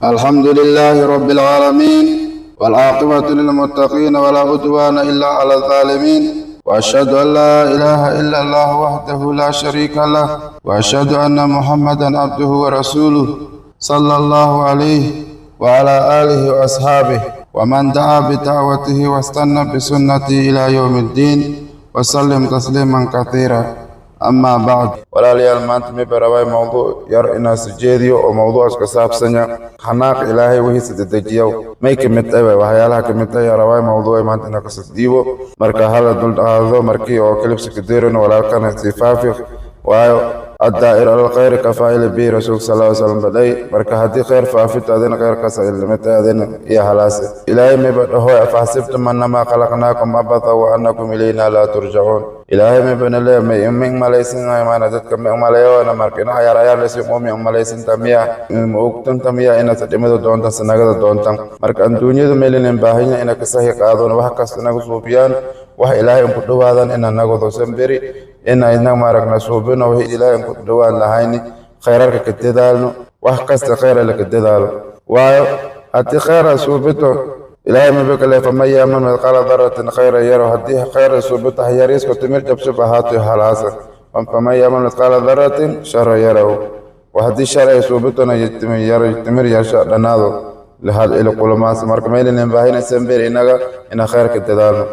الحمد لله رب العالمين والعاقبة للمتقين ولا عدوان إلا على الظالمين وأشهد أن لا إله إلا الله وحده لا شريك له وأشهد أن محمدا عبده ورسوله صلى الله عليه وعلى آله وأصحابه ومن دعا بدعوته واستنى بسنته إلى يوم الدين وسلم تسليما كثيرا. أما بعد walaalyaal maanta mi baraway mawduuc yar inaa sujeediyo oo mawduucaas ka saabsanya xanaaq ilaahay wixiisa dedejiyow may ka mid ah waxyaalaha ka mid ah raway mawduuc maanta inaa ka sadiibo marka hala dul dhaado markii oo kalibsi ka deerino walaalkana sifaafi waayo الدائر على الخير كفاعل به رسول صلى الله عليه وسلم بدأي مركا هدي خير فافت هذين خير كسائل متى هذين يا هلاس إلهي مبدأ هو فحسبتم أنما خلقناكم أبثا وأنكم إلينا لا ترجعون إلهي مبنى لي مين ملايسين ما نزدكم مين ملايو أنا مركنا يا ريال لسي مين ملايسين تميا مؤكتن تميا إن تجمد دون تسنغد دون تم مركا الدنيا ملين باهين إن كسيه قادون وحكستنا صوفيان وح إلهي مقدوا هذا إن نقضوا سنبري إن ماركنا صوبنا وهي إلهي مقدوا لهيني خيرك كتدالنا وحكست خير لك الدالو وأتي خير صوبته إلهي ما بك الله فما يأمن مثقال ذرة خيرا يره هديه خير صوبته هيريس كتمر جبس بهاته حلاسة فما يأمن مثقال ذرة شر يره وهدي شر صوبتنا يتمر يرشا لنادو لهذا إلى كل ما سمر كميل نباهين سنبير إن خيرك الدالو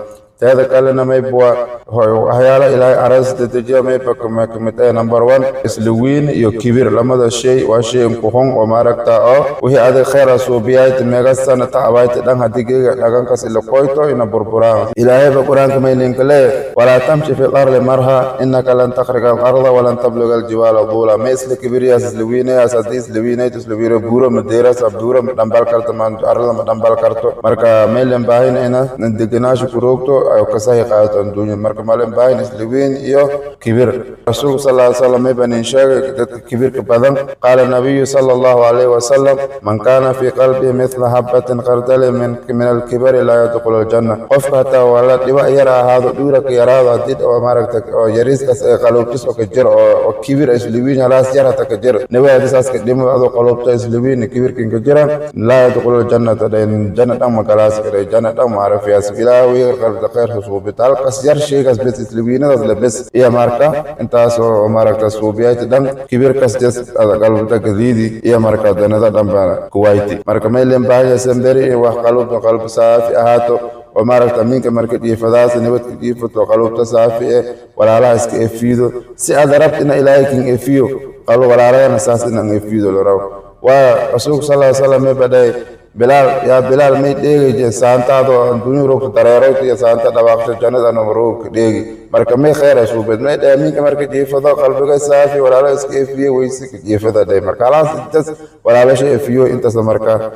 هذا كلنا ما يبوا هو أحيانا إلى أرز تتجاه ما يبقى كمتى نمبر 1 إسلوين يكبر لما ذا شيء وشيء مكون وماركتا وهي هذا خير صوبيات مغسنا تعبت لان هديك لان كسل قويتو إن بربران إلهي بقرآن كما ينقله ولا تمشي في الأرض مرها إنك لن تخرج الأرض ولن تبلغ الجبال طولا ما إسل كبير يا إسلوين يا سدي إسلوين إسلوين بورا مديرة سبورا دمبال كرت من أرض دمبال كرتو مركا ميلن باين هنا ندقناش كروكتو أو كساه قاعد الدنيا مركب مالهم باين إسلوين إياه كبير رسول صلى الله عليه وسلم يبني شاق كبير كبدن قال النبي صلى الله عليه وسلم من كان في قلبه مثل حبة خردل من الكبر لا يدخل الجنة قفتا ولا لما يرى هذا دورك يرى هذا ومارك يريس قلوب تسوى كجر أو كبير إسلوين على سيارة كجر نبي هذا كديم هذا قلوب إسلوين كبير كجر لا يدخل الجنة الجنة أم كلاس الجنة أم عارف يا سبيلا ويقرب خير صوبيتال كسير شيء كس بيت إسلوينا بس يا ماركا أنت سو ماركا صوبيات دم كبير كس جس قلب تكذيدي يا ماركا دنا دم كويتي ماركا ما يلم باي سندري وقلب صافي أهاتو وماركا منك ماركا يفداس نبت يفتو قلب تصافي ولا لا اسك افيدو سي أدربتنا إلهي كين افيو قالوا ولا لا نساس إن افيدو لراو ورسول صلى الله عليه وسلم بدأ بلال يا بلال مي ديجي سانتا دو دنيا روك تريروت يا سانتا دواقش جنة نمروك ديجي مركب مي خير شوبت مي دامين كمركب يفضل قلبك صافي ولا لا اسكي فيه ويسك يفضل داي مركب خلاص انت ولا لا شيء فيه انت سمركا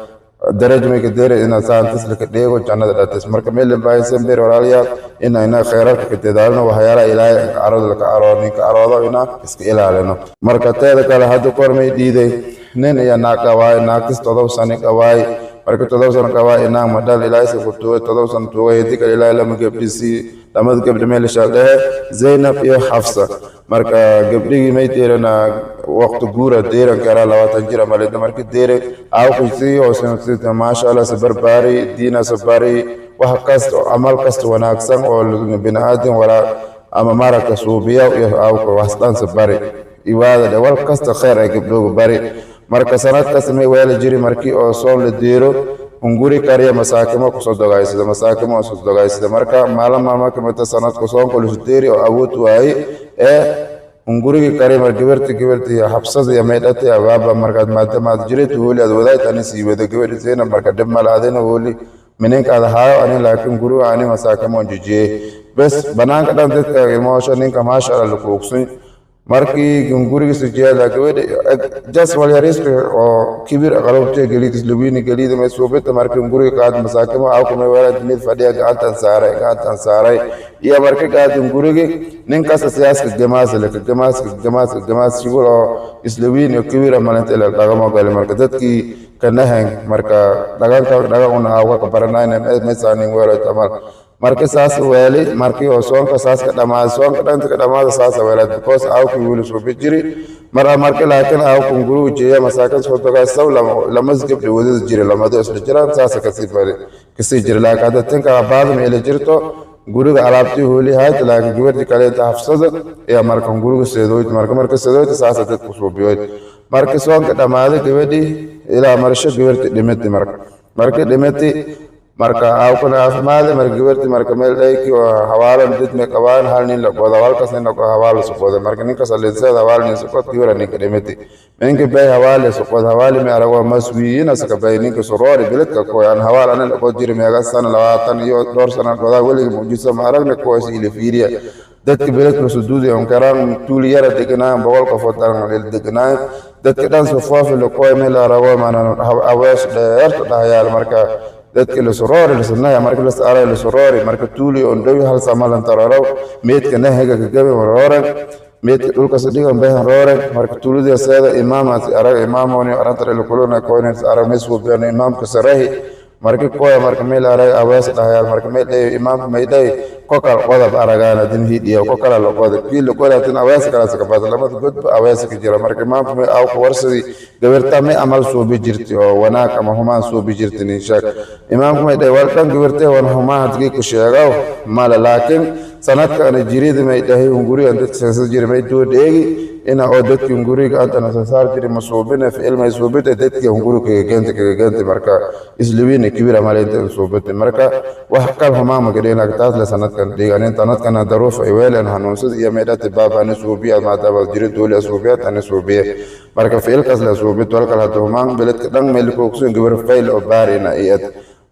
درج مي كدير ان سانتس لك ديجو جنة داتس مركب مي لباي سمبير ولا ليا ان خيرك كتدالنا وحيالا الى عرض لك اروني كارودو ان اسكي الى مركب تيدا كلا حد كورمي ديدي نين يا ناكا واي ناكس تدو سانيكا واي مركب تدوسن كوا إنا مدال إلهي سكتوه تدوسن توه يديك إلهي لما قبلسي لما قبل ميل شاده زينب يا حفصة مركب قبلي ميتيرنا وقت جورا ديرا كرا لواتن جرا مالد مركب ديرا أو كسي أو سنسيت ما شاء الله سبر باري دينا سباري وحكست عمل كست وناكسن أو بني آدم ولا أما مارك صوبيا أو واسطان سباري إيواده والكست خير قبلوه باري marka sanad kasme weel jiri markii oo soom la deero unguri kariya masaakimo ku soo dogaysada masaakimo soo dogaysada marka maalma kamata sanad ku soom ku deeri oo awood waay unguri kariya mar gabarti habsada ya meedati abaaba markaad maadamaad jireed hooli ad wadaad ani sii wada gabarteena marka dib malaadina hooli minenka ada haayo ani laakiin guru ani masaakimo jijiye bas banaanka dhan dadka emotion ninka maasha Allah ku ogsun markii guriga sujeeda gabadha jas wal yaris oo kibir qalabta galid islubini galid ma soobita markii guriga qaad masaakimo aw kuma wala mid fadhiya gacan saaray iyo markii qaad guriga ninkaas siyaaska jamaas shigul oo islubini kibir malanta ila dhagamo gal marka dadkii kanahan marka dhagan una awa ka baranayna ma saanin wala tamal marka saas weeli markii oo soonka saas ka dhamaado soonka dhanta ka dhamaado saas weelad because aawkii wili soo bijiri marka laakiin aawkun gurigu jeeya masaakin soo togaa saw lama gabdhi wadada jira lamada isla jiraan saas kasii jira laakiin hadda tanka baadam ila jirto guriga alaabtii hooli hayd laakiin gabadhi kale inta hafsada ee markan guriga seedoyd marka seedoyd saas dad ku soo biyoyd marka soonka dhamaaday gabadhi ilaa marsho gabadhi dhimatay marka dhimatay marka aawkuna caafimaad marka gabadhi marka meel dhayki oo hawaalan dad me qabaan hal nin la qodo walkaas nin ko hawaal soo qodo marka ninka saleedsada hawaal nin soo qodo gabadhi ninka dhimatay ninka bay hawaal soo qodo hawaal me arago maswiina saka bay ninka soo roori biladka ko aan hawaal aan la qodo jiri meega sana 20 iyo door sana qodaa waliga muujiso ma aragna ko isla fiiriya dadka biladka soo duuday on karaan tuuli yara deganaan boqol qof oo tan deganaan dadka dhan soo foofi la ko meel arago maana awees dheerta dhahayaal marka dadka la soroori la sanaya marka la saaray la soroori marka tuuli on dhawi hal samalan tararo meedka nahaga ka gabe waroran meedka dhulka sadhigan baahan roran marka tuulida seeda imaamaas arag imaamoni arantare la kuluna koonay arag meesuu been imaamka sarahi marka kooya marka meel arag awees dhahayaal marka meel imaamka meeday kokal qodab aragana din hidiyo kokal la qodab kii la qodab awees kala saka baad lamada god awees ka jira marka imaamka me aw warsadi gabarta me amal soo bijirti oo wanaag ama humaan soo bijirti in shaak imaamka meeday walkan gabarta wana humaan hadii ku sheegaw mala laakiin sanadka ana jirida meeday guriga dadka sanad jira meeday dheegi ina oo dadka guriga antana saar jira masuubina fi ilma suubita dadka guriga geenta marka isliwiina kibira maleenta suubita marka wax kal humaan ma gadina taas la sanadkan deegaaneen sanadkan daruuf ay weelan hanuunsad iyo meedata baabana suubiya maadaama jira doole suubiyad ana suubiya marka fiilkaas la suubito halka hada humaan beledka dhan meel ku ogsoon gabar fayl oo baarina iyad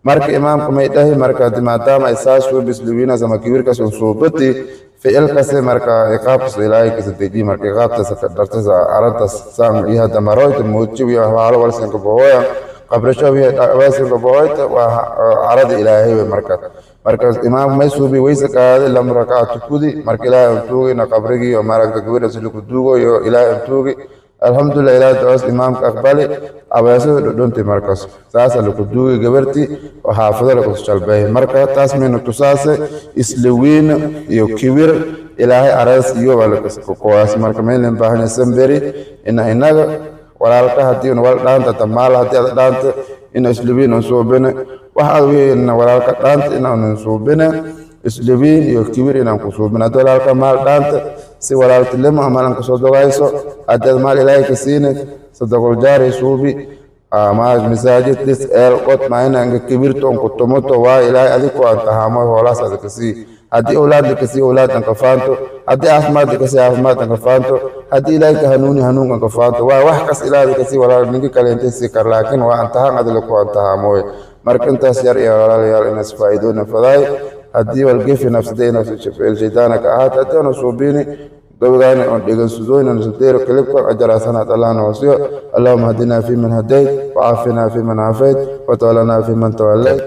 marka imaamka meeday marka maadaama ay saas suubisliwiina sama kibirka soo suubati fiilkaas marka iqaabta ilaahay ka sadeeji marka iqaabta dartasa arantas saan iyo hada maroyta muujiyo haalo walsan ka booya qabrasho iyo awaasin ka booyta waa arada ilaahay marka imaam maysuubi waysa qaade lam rakaatu kudi marka ilaahay tuugi na qabrigi oo maragta gabadha si lagu duugo iyo ilaahay tuugi alhamdulillah ilaahay taas imaamka aqbali abaasada dhonti markaas saasa lagu duugi gabarti oo xaafada lagu shalbay marka taas meenu tusaase islawiin iyo kibir ilaahay aras iyo wala koos marka meelen baahan samberi inaga walaalka hadii wal dhaanta tamaal hadii dhaanta in islawiin oo soo bene waxa weeyna walaalka dhaanta inaan soo bene islawiin iyo kibir inaan ku soo bene walaalka maal dhaanta si walaalka lama amalan ku soo dogayso hadii maal ilaahay ka siinay sadaqul jaari suubi ama masaajid dis el qot maayna nga kibirto on ku tomoto waa ilaahay adiku anta hamo holaas adkasi hadii awlaad kasi awlaad ka faanto hadii asmaad kasi asmaad ka faanto hadii ilaahay ka hanuun ka faanto waa wax kas ilaahay kasi walaal ninka kale inta si kar laakiin waa anta haan adla ku anta hamo marka intaas yar iyo walaalayaal inaas faa'iidoona faday hadii wal gefi nafsadayna si shaqeel shaydaanka ahaat hadana suubini دوغاني on degan sudoyna nusdeero kelibka ajaraasana Allah wasiyo Allahumma hadina fi man hadayt wa afina fi man afayt wa tawallana fi man tawallayt